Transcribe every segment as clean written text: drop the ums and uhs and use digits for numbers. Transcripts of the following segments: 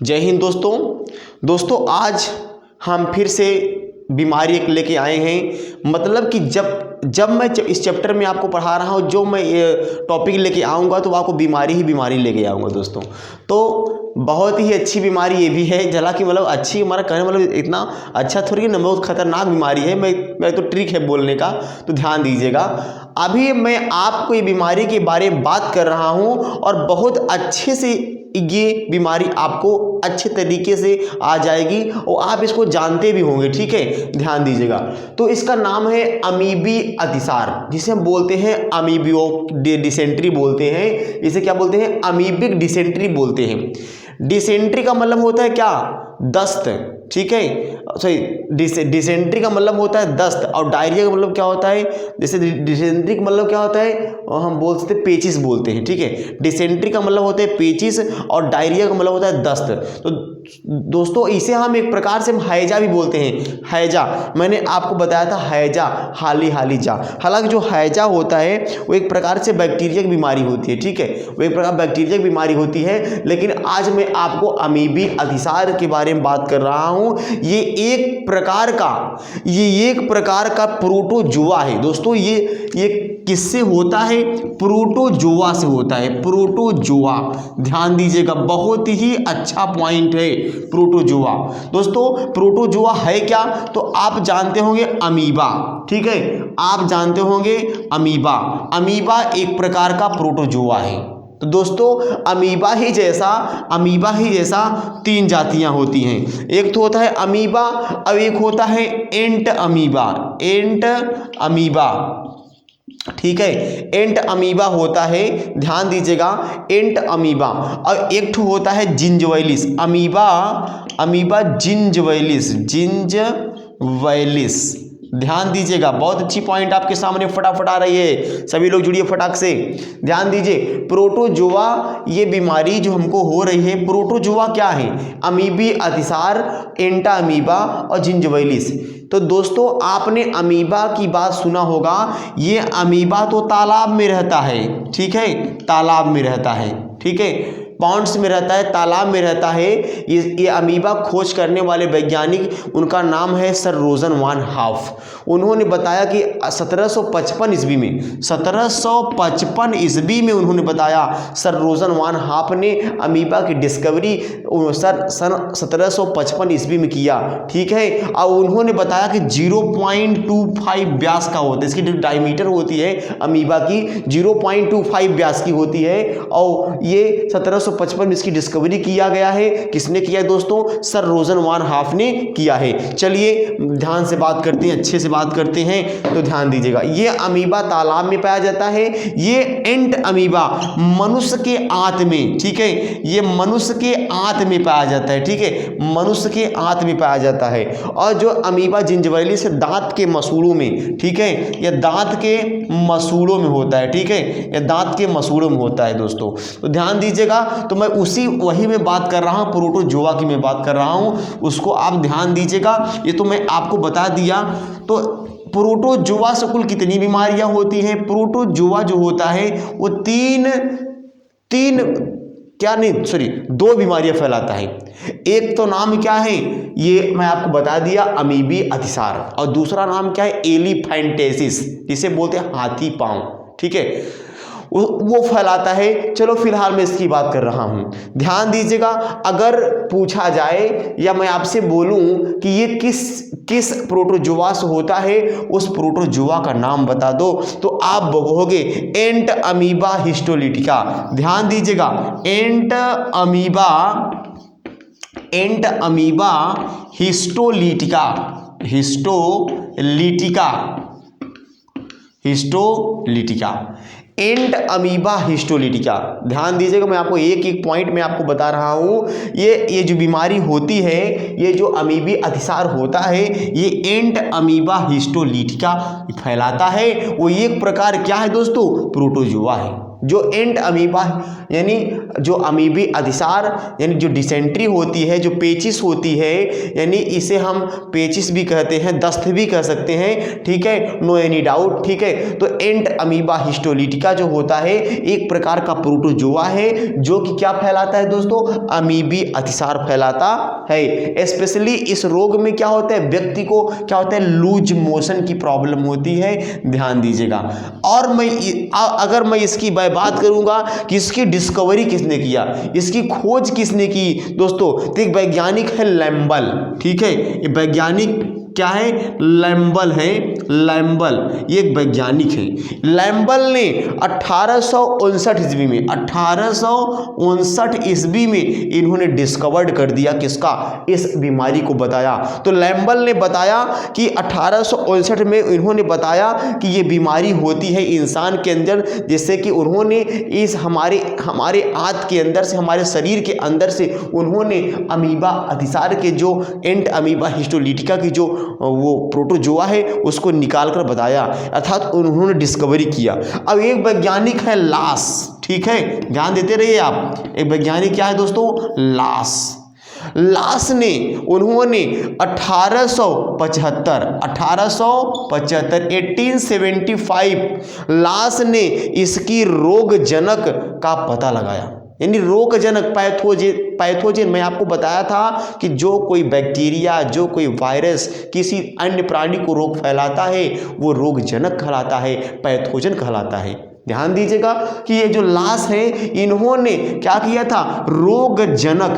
जय हिंद दोस्तों आज हम फिर से बीमारी एक लेके आए हैं। मतलब कि जब मैं इस चैप्टर में आपको पढ़ा रहा हूँ, जो मैं ये टॉपिक लेके आऊँगा तो आपको बीमारी ही बीमारी लेके आऊँगा दोस्तों। तो बहुत ही अच्छी बीमारी ये भी है, हालांकि मतलब अच्छी हमारा कहने मतलब इतना अच्छा थोड़ी ना, बहुत खतरनाक बीमारी है। मैं तो ट्रिक है बोलने का, तो ध्यान दीजिएगा। अभी मैं आपको ये बीमारी के बारे में बात कर रहा हूँ और बहुत अच्छे से ये बीमारी आपको अच्छे तरीके से आ जाएगी और आप इसको जानते भी होंगे, ठीक है। ध्यान दीजिएगा। तो इसका नाम है अमीबी अतिसार, जिसे हम बोलते हैं अमीबियो डिसेंट्री बोलते हैं। इसे क्या बोलते हैं? अमीबिक डिसेंट्री बोलते हैं। डिसेंट्री का मतलब होता है क्या? दस्त, ठीक है। सॉरी, डिसेंट्री का मतलब होता है दस्त, और डायरिया का मतलब क्या होता है? जैसे डिसेंट्री का मतलब क्या होता है, हम बोल सकते हैं पेचिस बोलते हैं, ठीक है। डिसेंट्री का मतलब होता है पेचिस और डायरिया का मतलब होता है दस्त। तो दोस्तों इसे हम एक प्रकार से हम हैजा भी बोलते हैं। हैजा मैंने आपको बताया था, हैजा हाली जा। हालांकि जो हैजा होता है वो एक प्रकार से बैक्टीरिया की बीमारी होती है, ठीक है। वो एक प्रकार बैक्टीरिया की बीमारी होती है, लेकिन आज मैं आपको अमीबी अतिसार के बारे में बात कर रहा हूं। ये एक प्रकार का प्रोटोजोआ है दोस्तों। ये किससे होता है? प्रोटोजोआ से होता है। प्रोटोजोआ, ध्यान दीजिएगा, बहुत ही अच्छा पॉइंट है प्रोटोजोआ। दोस्तों प्रोटोजोआ है क्या? तो आप जानते होंगे अमीबा, ठीक है। आप जानते होंगे अमीबा। अमीबा एक प्रकार का प्रोटोजोआ है। तो दोस्तों अमीबा ही जैसा तीन जातियां होती हैं। एक तो होता है अमीबा, अब एक होता है एंट अमीबा, ठीक है। एंट अमीबा होता है, ध्यान दीजिएगा, एंट अमीबा। और एक तो होता है जिंजवैलिस अमीबा जिंजवैलिस। ध्यान दीजिएगा, बहुत अच्छी पॉइंट आपके सामने फटाफट आ रही है। सभी लोग जुड़िए फटाक से, ध्यान दीजिए। प्रोटोजोआ, ये बीमारी जो हमको हो रही है, प्रोटोजोआ क्या है? अमीबी अतिसार, एंटा अमीबा और जिंजवैलिस। तो दोस्तों आपने अमीबा की बात सुना होगा। ये अमीबा तो तालाब में रहता है, ठीक है, तालाब में रहता है, ठीक है, पॉन्ड्स में रहता है, तालाब में रहता है। ये अमीबा खोज करने वाले वैज्ञानिक, उनका नाम है सर रोजन वान हाफ। उन्होंने बताया कि 1755 ईस्वी में उन्होंने बताया, सर रोजन वान हाफ ने अमीबा की डिस्कवरी सन 1755 ईस्वी में किया, ठीक है। और उन्होंने बताया कि 0.25 व्यास का होता है, इसकी जो डायमीटर होती है अमीबा की 0.25 व्यास की होती है। और ये 1755 में इसकी डिस्कवरी किया गया है। किसने किया है दोस्तों? सर रोजन वान हाफ ने किया है। चलिए ध्यान से बात करते हैं, अच्छे से बात करते हैं। तो ध्यान दीजिएगा, ये अमीबा तालाब में पाया जाता है। ये एंट अमीबा मनुष्य के आंत में, ठीक है, ये मनुष्य के आंत में पाया जाता है, ठीक है, मनुष्य के आंत में पाया जाता है। और जो अमीबा जिंजवैलिस से दांत के मसूड़ों में, ठीक है, यह दांत के मसूड़ों में होता है, ठीक है, यह दांत के मसूड़ों में होता है दोस्तों। तो ध्यान दीजिएगा। तो मैं वही में बात कर रहा हूं, प्रोटोजोआ की मैं बात कर रहा हूं, उसको आप ध्यान दीजिएगा। ये तो मैं आपको बता दिया। तो प्रोटोजोआ से कुल कितनी बीमारियां होती हैं? प्रोटोजोआ जो होता है वो दो बीमारियां फैलाता है। एक तो नाम क्या है, ये मैं आपको बता दिया, अमीबी अतिसार। और दूसरा नाम क्या है? एलिफेंटेसिस, जिसे बोलते हैं हाथी पांव, ठीक है, वो फैलाता है। चलो फिलहाल मैं इसकी बात कर रहा हूं, ध्यान दीजिएगा। अगर पूछा जाए या मैं आपसे बोलूं कि ये किस प्रोटोजोआ से होता है, उस प्रोटोजोआ का नाम बता दो, तो आप कहोगे एंट अमीबा हिस्टोलिटिका। ध्यान दीजिएगा, एंट अमीबा हिस्टोलिटिका। एंट अमीबा हिस्टोलिटिका। ध्यान दीजिएगा, मैं आपको एक पॉइंट में आपको बता रहा हूं। ये जो बीमारी होती है, ये जो अमीबी अतिसार होता है, ये एंट अमीबा हिस्टोलिटिका फैलाता है। वो एक प्रकार क्या है दोस्तों? प्रोटोजोआ है। जो एंट अमीबा यानी जो अमीबी अतिसार यानी जो डिसेंट्री होती है, जो पेचिस होती है, यानी इसे हम पेचिस भी कहते हैं, दस्त भी कह सकते हैं, ठीक है, नो एनी डाउट, ठीक है। तो एंट अमीबा हिस्टोलिटिका जो होता है एक प्रकार का प्रोटोजोआ है जो कि क्या फैलाता है दोस्तों, अमीबी अतिसार फैलाता है। स्पेशली इस रोग में क्या होता है, व्यक्ति को क्या होता है, लूज मोशन की प्रॉब्लम होती है, ध्यान दीजिएगा। और अगर मैं इसकी बात करूंगा कि इसकी डिस्कवरी किसने किया, इसकी खोज किसने की दोस्तों, तो एक वैज्ञानिक है लैम्बल, ठीक है, ये वैज्ञानिक क्या है, लैम्बल है, लैम्बल ये एक वैज्ञानिक है। लैम्बल ने 1859 ईस्वी में 1859 ईस्वी में इन्होंने डिस्कवर्ड कर दिया किसका, इस बीमारी को बताया। तो लैम्बल ने बताया कि 1859 में इन्होंने बताया कि ये बीमारी होती है इंसान के अंदर, जिससे कि उन्होंने इस हमारे आंत के अंदर से, हमारे शरीर के अंदर से उन्होंने अमीबा अतिसार के जो एंट अमीबा हिस्टोलिटिका की जो वो प्रोटोजोआ है उसको निकाल कर बताया, अर्थात उन्होंने डिस्कवरी किया। अब एक वैज्ञानिक है लास, ठीक है, ध्यान देते रहिए आप। एक वैज्ञानिक क्या है दोस्तों, लास। लास ने उन्होंने 1875 लास ने इसकी रोगजनक का पता लगाया, यानी रोगजनक पैथोजेन मैं आपको बताया था कि जो कोई बैक्टीरिया, जो कोई वायरस किसी अन्य प्राणी को रोग फैलाता है वो रोगजनक कहलाता है, पैथोजन कहलाता है। ध्यान दीजिएगा कि ये जो लास है इन्होंने क्या किया था, रोगजनक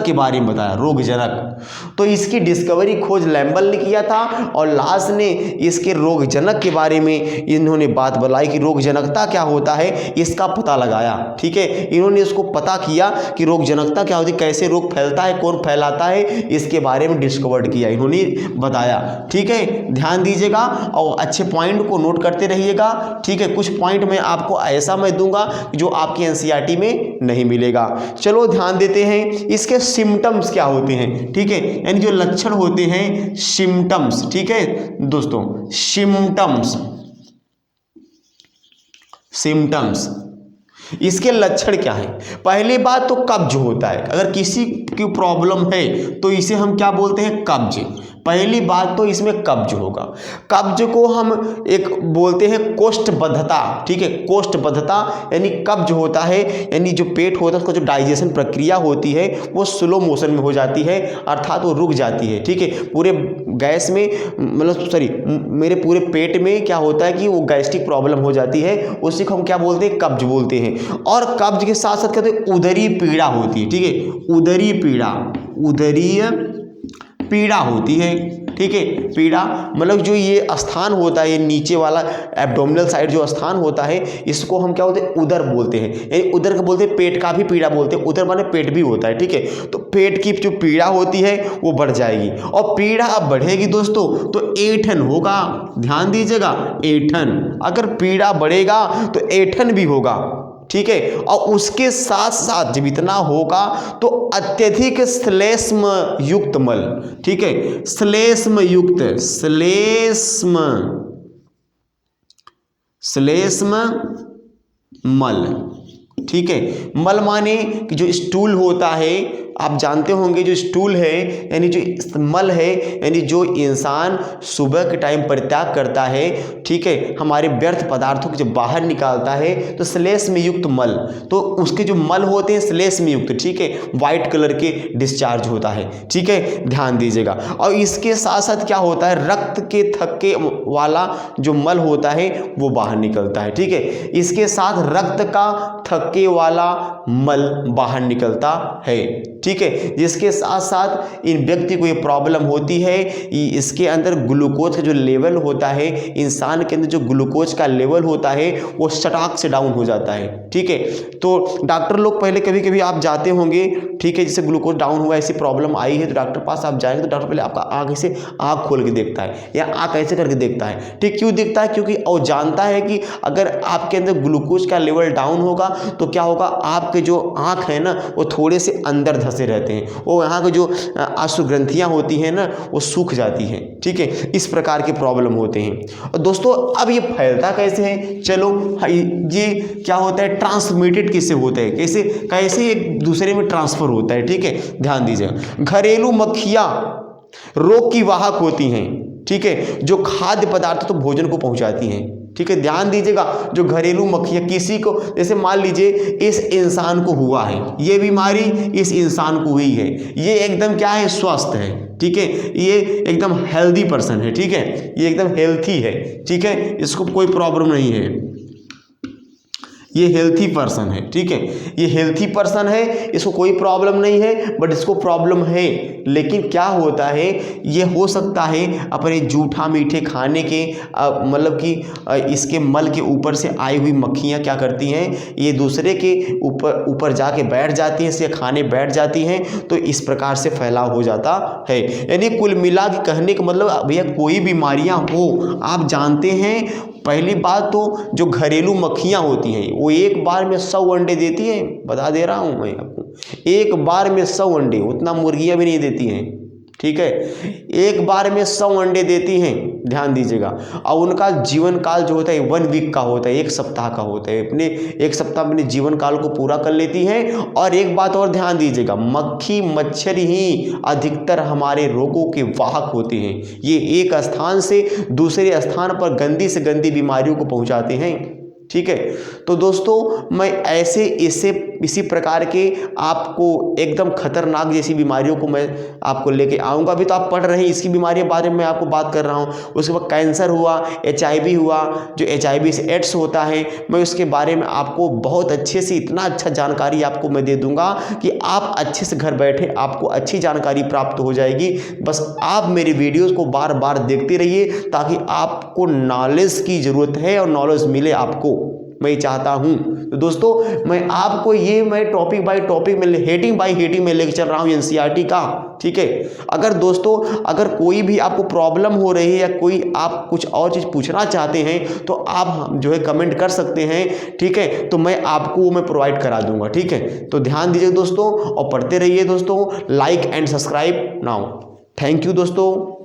के बारे में बताया, रोगजनक। तो इसकी डिस्कवरी खोज लैम्बल ने किया था और लास ने इसके रोगजनक के बारे में इन्होंने बात बताई कि रोगजनकता क्या होता है, इसका पता लगाया, ठीक है। इन्होंने इसको पता किया कि रोगजनकता क्या होती है, कैसे रोग फैलता है, कौन फैलाता है, इसके बारे में डिस्कवर्ड किया, इन्होंने बताया, ठीक है। ध्यान दीजिएगा और अच्छे पॉइंट को नोट करते रहिएगा, ठीक है। कुछ पॉइंट मैं आपको ऐसा मैं दूंगा जो आपकी एनसीईआरटी में नहीं मिलेगा। चलो ध्यान देते हैं इसके सिम्टम्स क्या होते हैं, ठीक है, यानी जो लक्षण होते हैं, सिम्टम्स, ठीक है दोस्तों, सिम्टम्स इसके लक्षण क्या है। पहली बात तो कब्ज होता है, अगर किसी की प्रॉब्लम है तो इसे हम क्या बोलते हैं, कब्ज। पहली बात तो इसमें कब्ज होगा। कब्ज को हम एक बोलते हैं कोष्ठबद्धता, ठीक है, कोष्ठबद्धता यानी कब्ज होता है, यानी जो पेट होता है उसका जो डाइजेशन प्रक्रिया होती है वो स्लो मोशन में हो जाती है, अर्थात वो रुक जाती है, ठीक है। पूरे गैस में मतलब मेरे पूरे पेट में क्या होता है कि वो गैस्ट्रिक प्रॉब्लम हो जाती है, उसी को हम क्या बोलते हैं, कब्ज बोलते हैं। और कब्ज के साथ साथ कहते हैं उदरी पीड़ा होती है, ठीक है, उदरीय पीड़ा होती है, ठीक है। पीड़ा मतलब जो ये स्थान होता है, ये नीचे वाला एब्डोमिनल साइड जो स्थान होता है, इसको हम क्या बोलते हैं, उदर बोलते हैं, यानी उदर का बोलते हैं, पेट का भी पीड़ा बोलते हैं, उदर माने पेट भी होता है, ठीक है। तो पेट की जो पीड़ा होती है वो बढ़ जाएगी, और पीड़ा अब बढ़ेगी दोस्तों तो ऐंठन होगा, ध्यान दीजिएगा, ऐंठन, अगर पीड़ा बढ़ेगा तो ऐंठन भी होगा, ठीक है। और उसके साथ साथ जब इतना होगा तो अत्यधिक श्लेष्म युक्त मल, ठीक है, श्लेष्म मल, ठीक है। मल माने कि जो स्टूल होता है, आप जानते होंगे जो स्टूल है यानी जो मल है, यानी जो इंसान सुबह के टाइम परित्याग करता है, ठीक है, हमारे व्यर्थ पदार्थों को जब बाहर निकालता है तो श्लेष्म युक्त मल, तो उसके जो मल होते हैं श्लेष्म युक्त, ठीक है, वाइट कलर के डिस्चार्ज होता है, ठीक है, ध्यान दीजिएगा। और इसके साथ साथ क्या होता है, रक्त के थक्के वाला जो मल होता है वो बाहर निकलता है, ठीक है। इसके साथ रक्त का थक्के वाला मल बाहर निकलता है, ठीक है। जिसके साथ साथ इन व्यक्ति को ये प्रॉब्लम होती है, इसके अंदर ग्लूकोज का जो लेवल होता है, इंसान के अंदर जो ग्लूकोज का लेवल होता है वो सटाक से डाउन हो जाता है, ठीक है। तो डॉक्टर लोग पहले कभी कभी आप जाते होंगे, ठीक है, जैसे ग्लूकोज डाउन हुआ, ऐसी प्रॉब्लम आई है, तो डॉक्टर पास आप जाएंगे तो डॉक्टर पहले आपका आँख से आँख खोल के देखता है या आँख ऐसे करके देखता है, ठीक। क्यों देखता है? क्योंकि और जानता है कि अगर आपके अंदर ग्लूकोज का लेवल डाउन होगा तो क्या होगा, आपके जो आँख है ना वो थोड़े से अंदर धंसे रहते हैं, वो यहाँ के जो आंसू ग्रंथियाँ होती हैं ना वो सूख जाती हैं, ठीक है। इस प्रकार के प्रॉब्लम होते हैं। और दोस्तों अब ये फैलता कैसे है, चलो ये क्या होता है, ट्रांसमिटेड किससे होता है, कैसे कैसे एक दूसरे में ट्रांसफर होता है, ठीक है, ध्यान दीजिएगा। घरेलू मक्खियाँ रोग की वाहक होती हैं, ठीक है, जो खाद्य पदार्थ तो भोजन को पहुंचाती हैं, ठीक है, ध्यान दीजिएगा। जो घरेलू मक्खियाँ किसी को, जैसे मान लीजिए इस इंसान को हुआ है, ये बीमारी इस इंसान को हुई है, ये एकदम क्या है, स्वस्थ है, ठीक है, ये एकदम हेल्दी पर्सन है, ठीक है, ये एकदम हेल्थी है, ठीक है, इसको कोई प्रॉब्लम नहीं है, ये हेल्थी पर्सन है, ठीक है, ये हेल्थी पर्सन है, इसको कोई प्रॉब्लम नहीं है, बट इसको प्रॉब्लम है। लेकिन क्या होता है, ये हो सकता है अपने जूठा मीठे खाने के मतलब कि इसके मल के ऊपर से आई हुई मक्खियाँ क्या करती हैं, ये दूसरे के ऊपर जाके बैठ जाती हैं, इसे खाने बैठ जाती हैं, तो इस प्रकार से फैलाव हो जाता है। यानी कुल मिला के कहने का मतलब भैया कोई बीमारियाँ हो, आप जानते हैं, पहली बात तो जो घरेलू मक्खियाँ होती हैं वो एक बार में 100 अंडे देती हैं, बता दे रहा हूँ मैं आपको, एक बार में 100 अंडे, उतना मुर्गियाँ भी नहीं देती हैं, ठीक है, एक बार में 100 अंडे देती हैं, ध्यान दीजिएगा। और उनका जीवन काल जो होता है 1 वीक का होता है, 1 सप्ताह का होता है, अपने 1 सप्ताह अपने जीवन काल को पूरा कर लेती हैं। और एक बात और ध्यान दीजिएगा, मक्खी मच्छर ही अधिकतर हमारे रोगों के वाहक होते हैं, ये एक स्थान से दूसरे स्थान पर गंदी से गंदी बीमारियों को पहुंचाते हैं, ठीक है। तो दोस्तों मैं ऐसे इसी प्रकार के आपको एकदम खतरनाक जैसी बीमारियों को मैं आपको लेके आऊँगा। अभी तो आप पढ़ रहे हैं इसकी बीमारियों के बारे में मैं आपको बात कर रहा हूँ, उसके बाद कैंसर हुआ, HIV हुआ, जो HIV से एड्स होता है, मैं उसके बारे में आपको बहुत अच्छे से, इतना अच्छा जानकारी आपको मैं दे दूँगा कि आप अच्छे से घर बैठे आपको अच्छी जानकारी प्राप्त हो जाएगी। बस आप मेरे वीडियोज़ को बार बार देखते रहिए, ताकि आपको नॉलेज की ज़रूरत है और नॉलेज मिले आपको, मैं चाहता हूं। तो दोस्तों मैं आपको मैं टॉपिक बाय टॉपिक में, हेडिंग बाय हेडिंग में लेकर चल रहा हूं NCERT का, ठीक है। अगर दोस्तों अगर कोई भी आपको प्रॉब्लम हो रही है या कोई आप कुछ और चीज़ पूछना चाहते हैं तो आप जो है कमेंट कर सकते हैं, ठीक है, तो मैं आपको वो मैं प्रोवाइड करा दूंगा, ठीक है। तो ध्यान दीजिए दोस्तों और पढ़ते रहिए दोस्तों, like and subscribe now. Thank you दोस्तों।